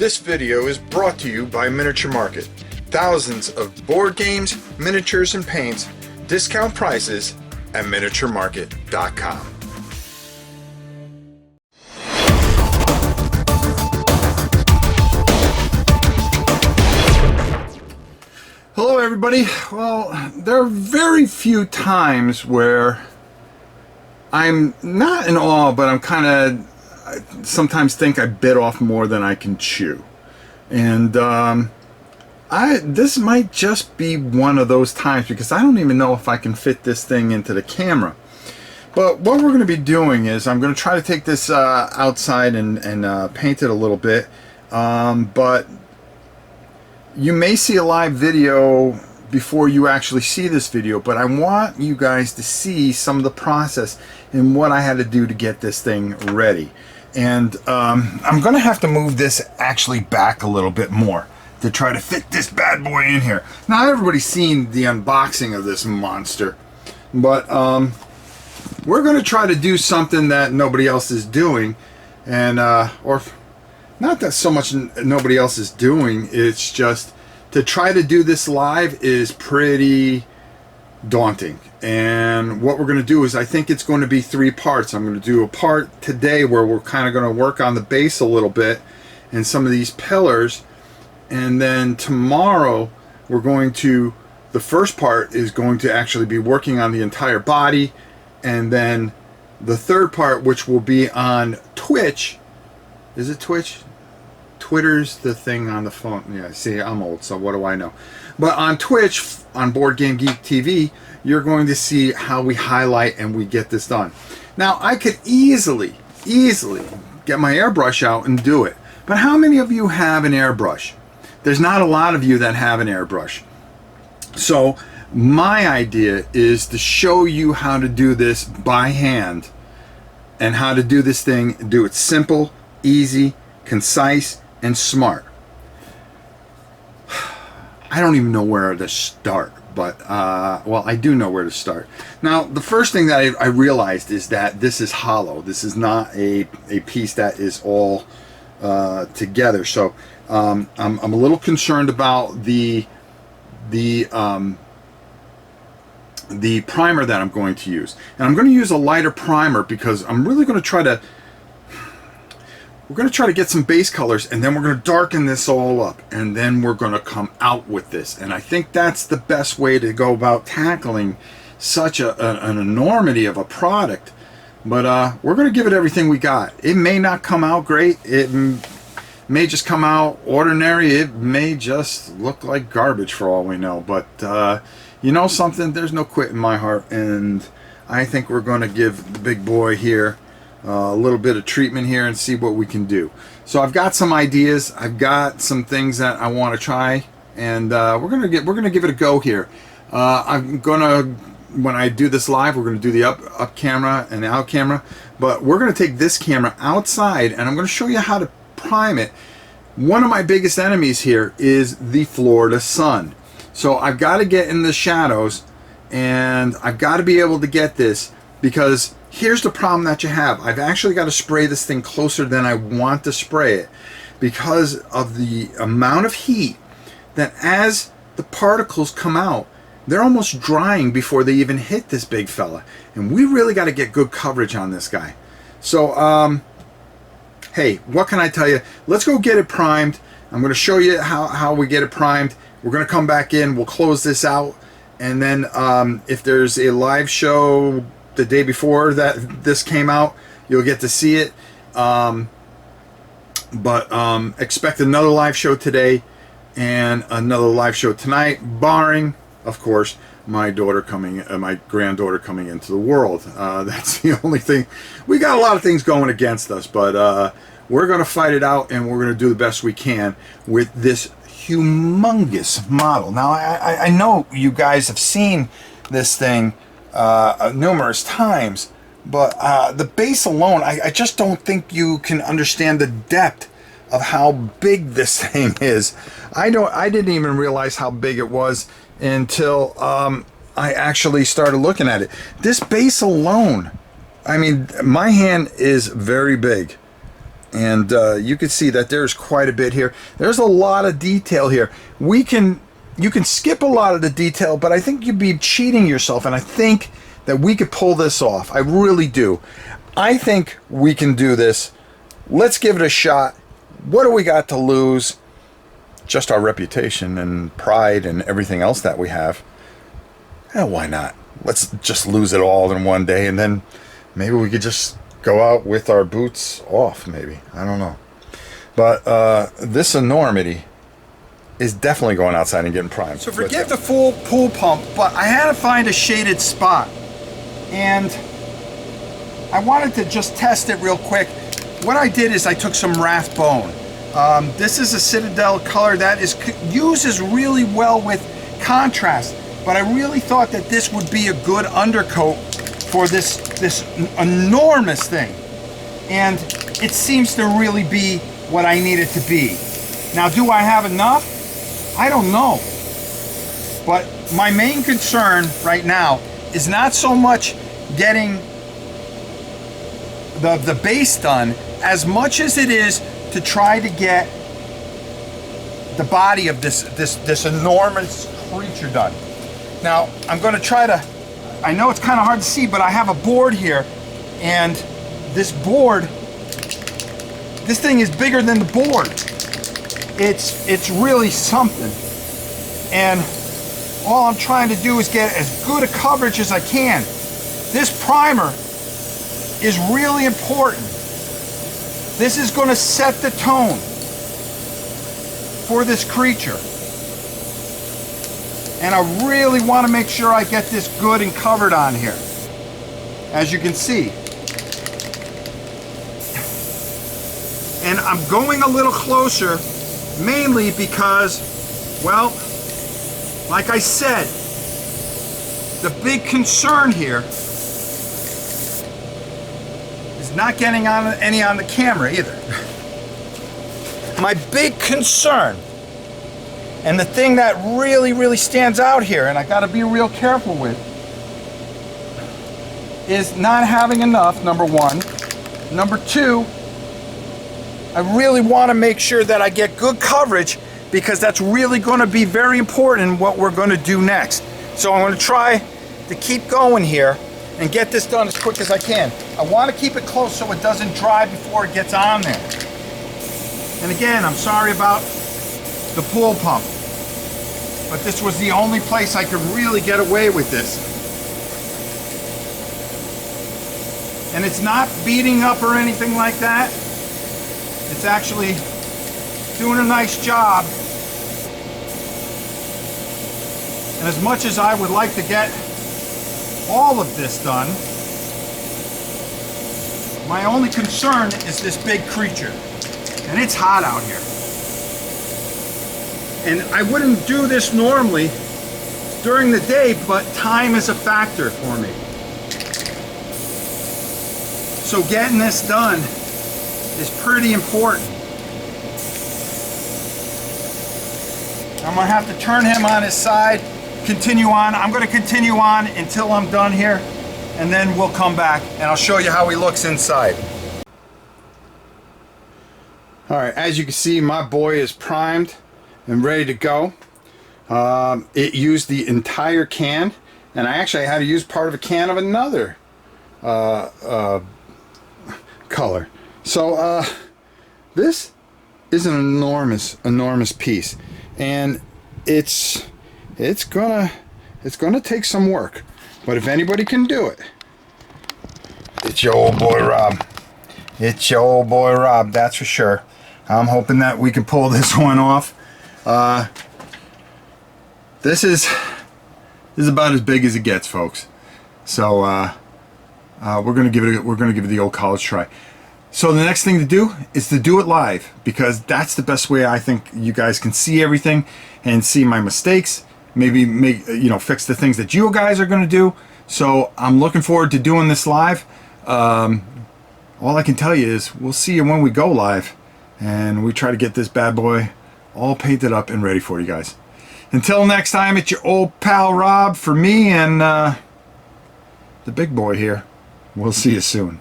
This video is brought to you by Miniature Market. Thousands of board games, miniatures, and paints, discount prices at miniaturemarket.com. Hello everybody. Well, there are very few times where I'm not in awe, but I'm kind of sometimes think I bit off more than I can chew. And this might just be one of those times, because I don't even know if I can fit this thing into the camera. But what we're going to be doing is I'm going to try to take this outside and paint it a little bit. But you may see a live video before you actually see this video, but I want you guys to see some of the process and what I had to do to get this thing ready. And I'm gonna have to move this actually back a little bit more to try to fit this bad boy in here. Now everybody's seen the unboxing of this monster, but we're gonna try to do something that nobody else is doing, and or not that so much nobody else is doing, it's just to try to do this live is pretty daunting. And what we're going to do is, I think it's going to be 3 parts. I'm going to do a part today where we're kind of going to work on the base a little bit and some of these pillars, and then tomorrow we're going to, the first part is going to actually be working on the entire body, and then the third part, which will be on Twitch. Is it Twitch? Twitter's the thing on the phone. Yeah, see, I'm old, so what do I know? But on Twitch, on Board Game Geek TV, you're going to see how we highlight and we get this done. Now, I could easily get my airbrush out and do it. But how many of you have an airbrush? There's not a lot of you that have an airbrush. So my idea is to show you how to do this by hand, and how to do this thing, do it simple, easy, concise, and smart. I don't even know where to start, but well, I do know where to start. Now, the first thing that I realized is that this is hollow. This is not a piece that is all together. So I'm a little concerned about the primer that I'm going to use, and I'm going to use a lighter primer because I'm really going to try to. We're going to try to get some base colors, and then we're going to darken this all up, and then we're going to come out with this. And I think that's the best way to go about tackling such an enormity of a product. But we're going to give it everything we got. It may not come out great. It may just come out ordinary. It may just look like garbage for all we know. But you know something? There's no quit in my heart, and I think we're going to give the big boy here a little bit of treatment here and see what we can do. So I've got some ideas. I've got some things that I want to try, and we're gonna give it a go here. I'm gonna, when I do this live, we're gonna do the up camera and out camera, but we're gonna take this camera outside and I'm gonna show you how to prime it. One of my biggest enemies here is the Florida sun. So I've got to get in the shadows, and I've got to be able to get this, because here's the problem that you have. I've actually got to spray this thing closer than I want to spray it, because of the amount of heat that as the particles come out, they're almost drying before they even hit this big fella. And we really got to get good coverage on this guy. So, hey, what can I tell you? Let's go get it primed. I'm going to show you how we get it primed. We're going to come back in. We'll close this out. And then if there's a live show the day before that this came out, you'll get to see it. But expect another live show today and another live show tonight, barring, of course, my granddaughter coming into the world. That's the only thing. We got a lot of things going against us, but we're going to fight it out, and we're going to do the best we can with this humongous model. Now, I know you guys have seen this thing numerous times, but the base alone, I just don't think you can understand the depth of how big this thing is. I didn't even realize how big it was until I actually started looking at it. This base alone, I mean, my hand is very big, And you can see that there's quite a bit here. There's a lot of detail here. You can skip a lot of the detail, but I think you'd be cheating yourself, and I think that we could pull this off. I really do. I think we can do this. Let's give it a shot. What do we got to lose? Just our reputation and pride and everything else that we have. Hell, why not? Let's just lose it all in one day, and then maybe we could just go out with our boots off, maybe. I don't know. But this enormity is definitely going outside and getting primed. So forget the full pool pump, but I had to find a shaded spot. And I wanted to just test it real quick. What I did is I took some rathbone. This is a Citadel color that uses really well with contrast, but I really thought that this would be a good undercoat for this enormous thing. And it seems to really be what I need it to be. Now, do I have enough? I don't know. But my main concern right now is not so much getting the base done as much as it is to try to get the body of this enormous creature done. Now, I'm going to try to, I know it's kind of hard to see, but I have a board here, and this board, this thing is bigger than the board. It's really something. And all I'm trying to do is get as good a coverage as I can. This primer is really important. This is going to set the tone for this creature. And I really want to make sure I get this good and covered on here. As you can see. And I'm going a little closer mainly because, well, like I said, the big concern here is not getting any on the camera either. My big concern, and the thing that really stands out here, and I got to be real careful with, is not having enough, number one. Number two, I really want to make sure that I get good coverage, because that's really going to be very important in what we're going to do next. So I'm going to try to keep going here and get this done as quick as I can. I want to keep it close so it doesn't dry before it gets on there. And again, I'm sorry about the pool pump, but this was the only place I could really get away with this. And it's not beating up or anything like that. It's actually doing a nice job. And as much as I would like to get all of this done, my only concern is this big creature. And it's hot out here. And I wouldn't do this normally during the day, but time is a factor for me. So getting this done is pretty important. I'm gonna have to turn him on his side, continue on. I'm gonna continue on until I'm done here, and then we'll come back and I'll show you how he looks inside. All right, as you can see, my boy is primed and ready to go. It used the entire can, and I actually had to use part of a can of another color. So this is an enormous piece, and it's gonna take some work. But if anybody can do it, it's your old boy Rob. It's your old boy Rob, that's for sure. I'm hoping that we can pull this one off. This is about as big as it gets, folks. So we're gonna give it the old college try. So the next thing to do is to do it live, because that's the best way I think you guys can see everything and see my mistakes. Maybe fix the things that you guys are gonna do. So I'm looking forward to doing this live. All I can tell you is we'll see you when we go live, and we try to get this bad boy all painted up and ready for you guys. Until next time, it's your old pal Rob for me and the big boy here. We'll see you soon.